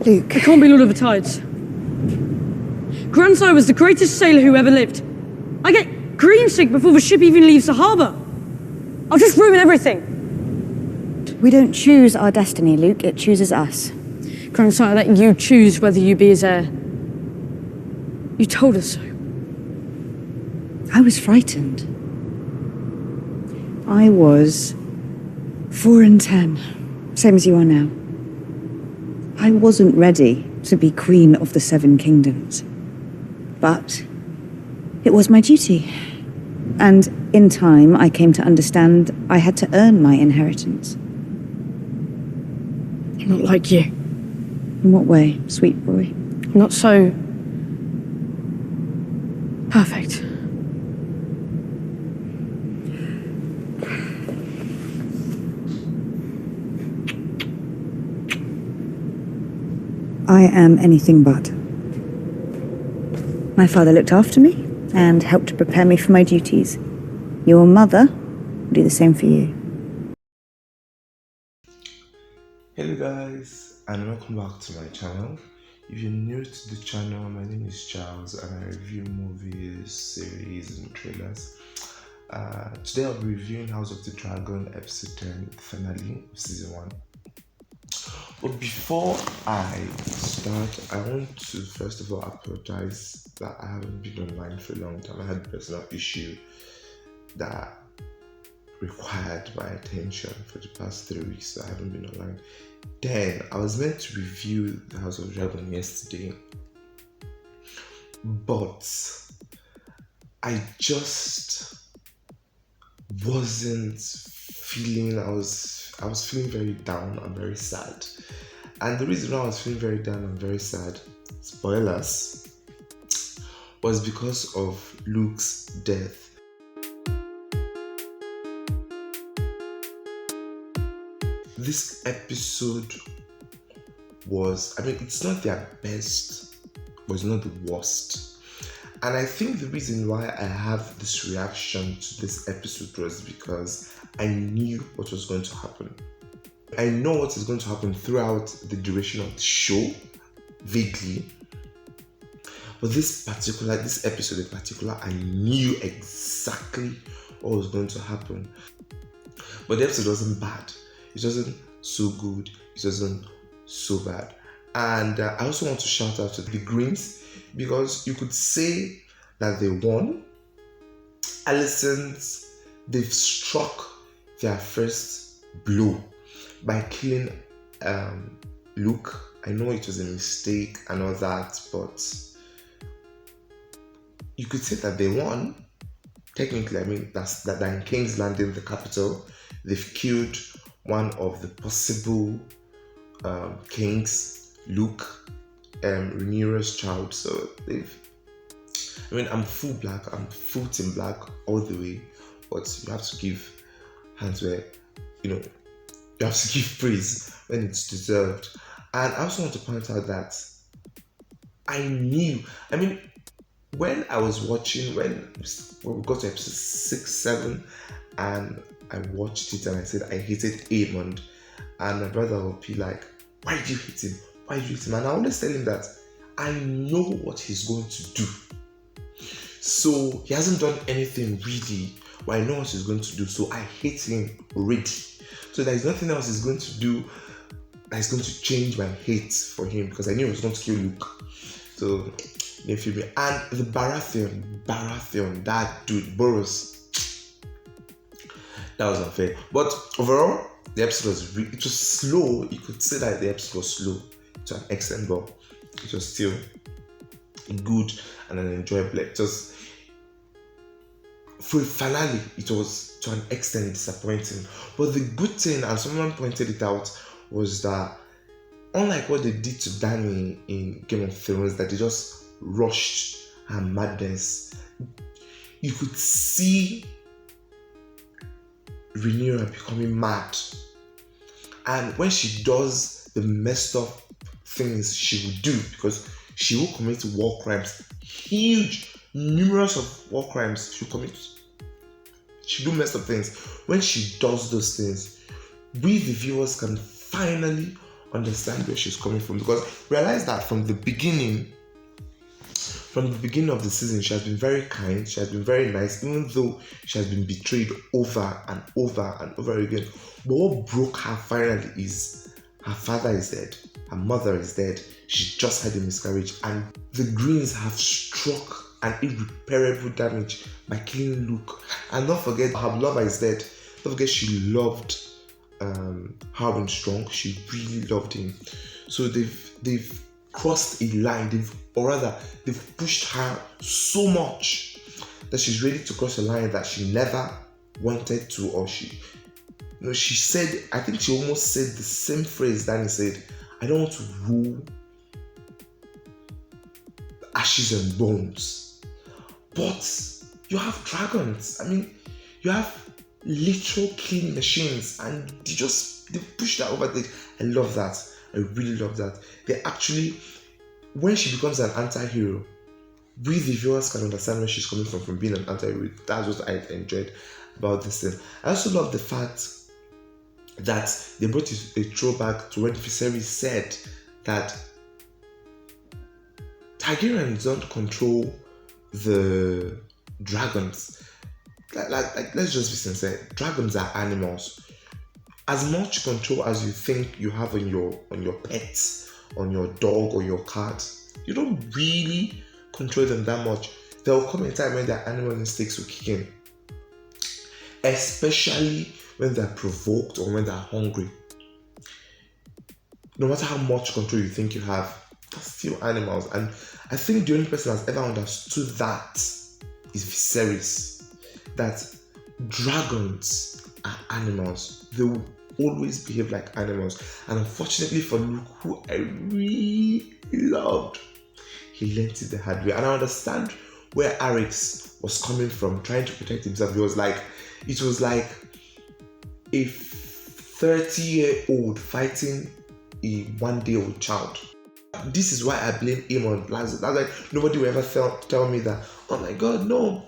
Luke. I can't be Lord of the Tides. Grandsire was the greatest sailor who ever lived. I get green sick before the ship even leaves the harbour. I'll just ruin everything. We don't choose our destiny, Luke. It chooses us. Grandsire let you choose whether you be his heir. You told us so. I was frightened. I was 4 and 10, same as you are now. I wasn't ready to be Queen of the Seven Kingdoms. But it was my duty. And in time, I came to understand I had to earn my inheritance. Not like you. In what way, sweet boy? Not so... perfect. I am anything but. My father looked after me and helped to prepare me for my duties. Your mother will do the same for you. Hello guys, and welcome back to my channel. If you're new to the channel, my name is Charles and I review movies, series and trailers. Today I'll be reviewing House of the Dragon episode 10, the finale of season 1. But before I start, I want to first of all apologize that I haven't been online for a long time. I had a personal issue that required my attention for the past 3 weeks, so I haven't been online. Then I was meant to review the House of Dragon yesterday, but I just wasn't feeling. I was feeling very down and very sad. And the reason why I was feeling very down and very sad, spoilers, was because of Luke's death. This episode was, it's not their best, but it's not the worst. And I think the reason why I have this reaction to this episode was because I knew what was going to happen. I know what is going to happen throughout the duration of the show, vaguely. But this episode in particular, I knew exactly what was going to happen. But the episode wasn't bad. It wasn't so good. It wasn't so bad. And I also want to shout out to the Greens, because you could say that they won. They've struck their first blow by killing Luke. I know it was a mistake and all that, but you could say that they won. Technically, that's in King's Landing, the capital. They've killed one of the possible kings, Luke, Rhaenyra's child. So I'm full black, I'm full team black all the way, but you have to give hands where, you have to give praise when it's deserved. And I also want to point out that I knew, when I was watching, when we got to episode 6, 7, and I watched it and I said I hated Aemond, and my brother would be like, why did you hate him? Why did you hate him? And I always tell him that I know what he's going to do. So he hasn't done anything really, but I know what he's going to do. So I hate him already. So there is nothing else he's going to do that is going to change my hate for him, because I knew he was going to kill Luke. So you feel me? And the Baratheon, that dude, Boros, that was unfair. But overall, the episode was slow. You could say that the episode was slow to an extent, but it was still good and an enjoyable. For a finale, it was to an extent disappointing. But the good thing, and someone pointed it out, was that unlike what they did to Dany in Game of Thrones, that they just rushed her madness, you could see Rhaenyra becoming mad. And when she does the messed up things she will do, because she will commit war crimes, numerous of war crimes she do messed up things. When she does those things, we the viewers can finally understand where she's coming from, because realize that from the beginning of the season, she has been very kind, she has been very nice, even though she has been betrayed over and over and over again. But what broke her finally is her father is dead, her mother is dead, she just had a miscarriage, and the Greens have struck an irreparable damage by killing Luke. And don't forget, her lover is dead. Don't forget, she loved Harwin Strong. She really loved him. So they've crossed a line. They've pushed her so much that she's ready to cross a line that she never wanted to, or she said, I think she almost said the same phrase Danny said, I don't want to rule ashes and bones. But you have dragons. I mean, you have literal killing machines, and they push that over the. I love that. I really love that. They actually, when she becomes an anti-hero, we the viewers can understand where she's coming from being an anti-hero. That's what I enjoyed about this thing. I also love the fact that they brought a throwback to when Viserys said that Targaryens don't control the dragons. Like, let's just be sincere. Dragons are animals. As much control as you think you have on your pets, on your dog or your cat, you don't really control them that much. There will come a time when their animal instincts will kick in, especially when they're provoked or when they're hungry. No matter how much control you think you have, they're still animals. And I think the only person that's ever understood that is Viserys. That dragons are animals. They will always behave like animals. And unfortunately for Luke, who I really loved, he learned it the hard way. And I understand where Arix was coming from, trying to protect himself. It was like a 30-year-old fighting a 1-day-old child. This is why I blame Aemond. That's like, nobody will ever tell me that, oh my god, no.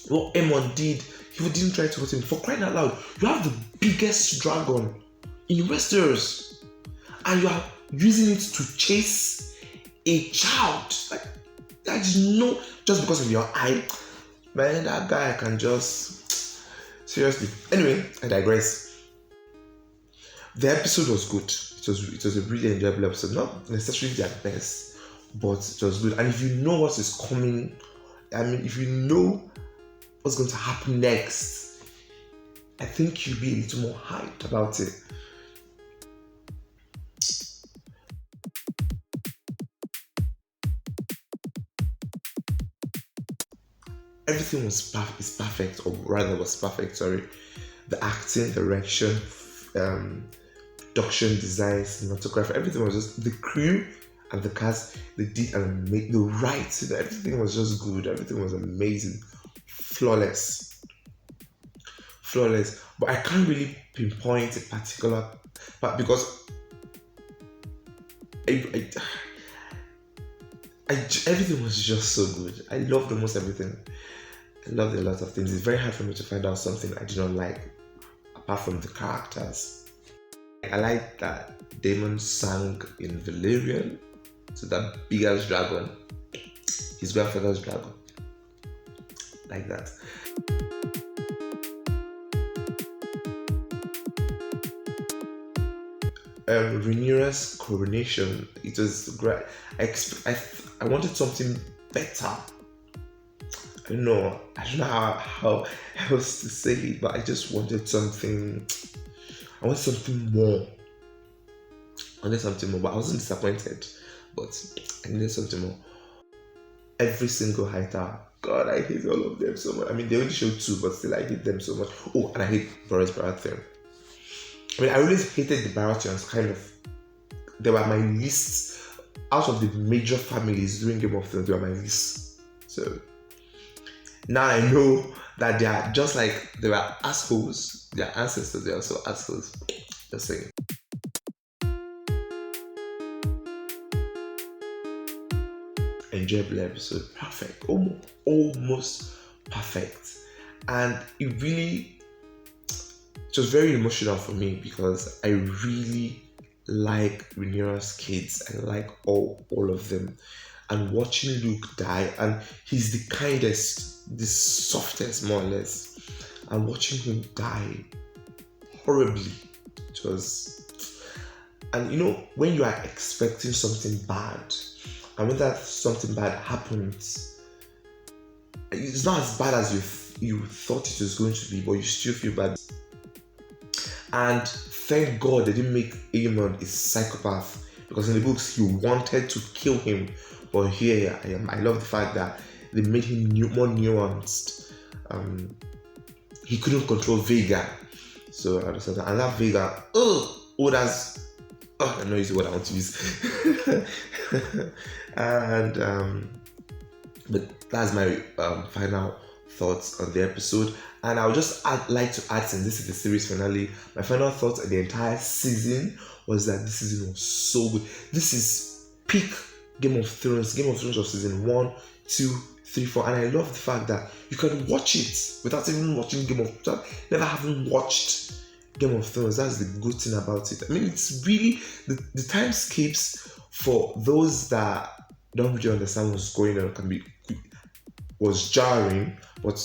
What Aemond did, he didn't try to hurt him. For crying out loud, you have the biggest dragon in Westeros, and you are using it to chase a child. Like, that's just because of your eye, man. That guy can just seriously. Anyway, I digress. The episode was good. It was a really enjoyable episode. Not necessarily their best, but it was good. And if you know what is coming, I mean, if you know what's going to happen next, I think you'll be a little more hyped about it. Everything is perfect, or rather was perfect, sorry. The acting, direction, production design, cinematography, everything was just, the crew and the cast, they did and made the right, everything was just good, everything was amazing, flawless. But I can't really pinpoint a particular part because everything was just so good. I loved almost everything. I loved a lot of things. It's very hard for me to find out something I did not like, apart from the characters. I like that Daemon sang in Valyrian, so that big ass dragon, his grandfather's dragon, like that. Rhaenyra's coronation, it was great. I wanted something better. I don't know how else to say it, but I just wanted something. I wanted something more. But I wasn't disappointed. But I needed something more. Every single Hightower, God, I hate all of them so much. I mean, they only showed 2, but still I hate them so much. Oh, and I hate Boris Baratheon. I mean, I always hated the Baratheons, kind of. They were my least, out of the major families during Game of Thrones, they were my least. So, now I know that they are just like, they were assholes. Their ancestors, they are also assholes. Just saying. Enjoyable episode. Perfect. Almost perfect. And it was very emotional for me because I really like Rhaenyra's kids. I like all of them. And watching Luke die, and he's the kindest, the softest, more or less. And watching him die horribly, it was. And when you are expecting something bad, and when that something bad happens, it's not as bad as you thought it was going to be, but you still feel bad. And thank God they didn't make Aemond a psychopath, because in the books he wanted to kill him. But here I love the fact that they made him more nuanced. He couldn't control Vega, so I understand that. And that Vega, I know is what I want to use. And but that's my final thoughts on the episode. And I would just like to add, since this is the series finale, my final thoughts on the entire season was that this season was so good. This is peak Game of Thrones of season 1, 2, 3, 4, and I love the fact that you can watch it without even watching never having watched Game of Thrones. That's the good thing about it. I mean, it's really the timescapes for those that don't really understand what's going on was jarring, but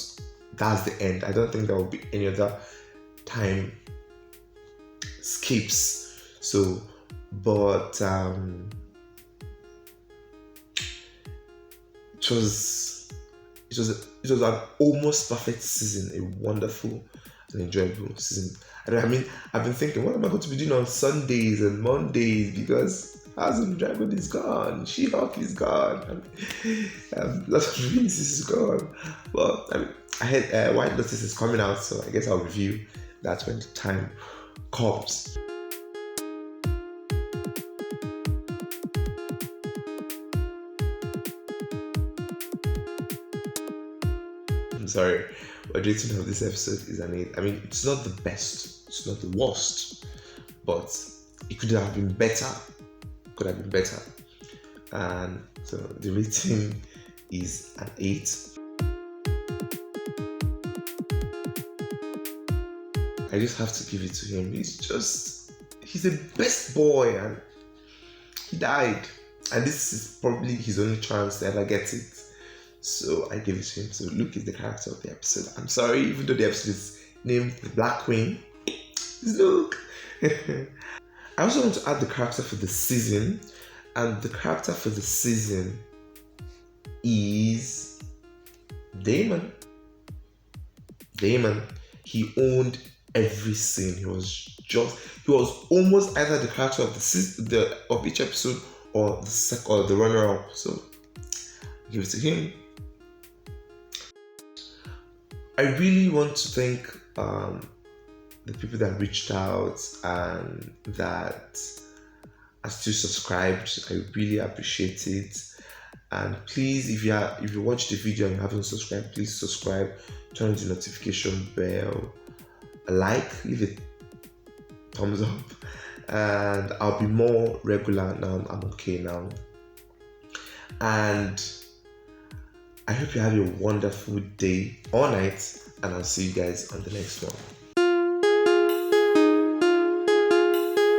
that's the end. I don't think there will be any other time skips. So, but it was an almost perfect season, a wonderful and enjoyable season. I've been thinking, what am I going to be doing on Sundays and Mondays, because House of the Dragon is gone, She-Hulk is gone, lots of releases is gone. But I had White Lotus is coming out, so I guess I'll review that when the time comes. I'm sorry, but the rating of this episode is an 8. I mean, it's not the best, it's not the worst, but it could have been better. And so the rating is an 8. I just have to give it to him. He's the best boy, and he died. And this is probably his only chance to ever get it. So I give it to him. So Luke is the character of the episode. I'm sorry, even though the episode is named The Black Queen, it's Luke. I also want to add the character for the season. And the character for the season is Daemon. He owned every scene. He was almost either the character of of each episode or the runner-up. So give it to him. I really want to thank the people that reached out and that are still subscribed. I really appreciate it. And please, if you watch the video and you haven't subscribed, please subscribe, turn on the notification bell, leave a thumbs up, and I'll be more regular now. I'm okay now. And I hope you have a wonderful day or night, and I'll see you guys on the next one.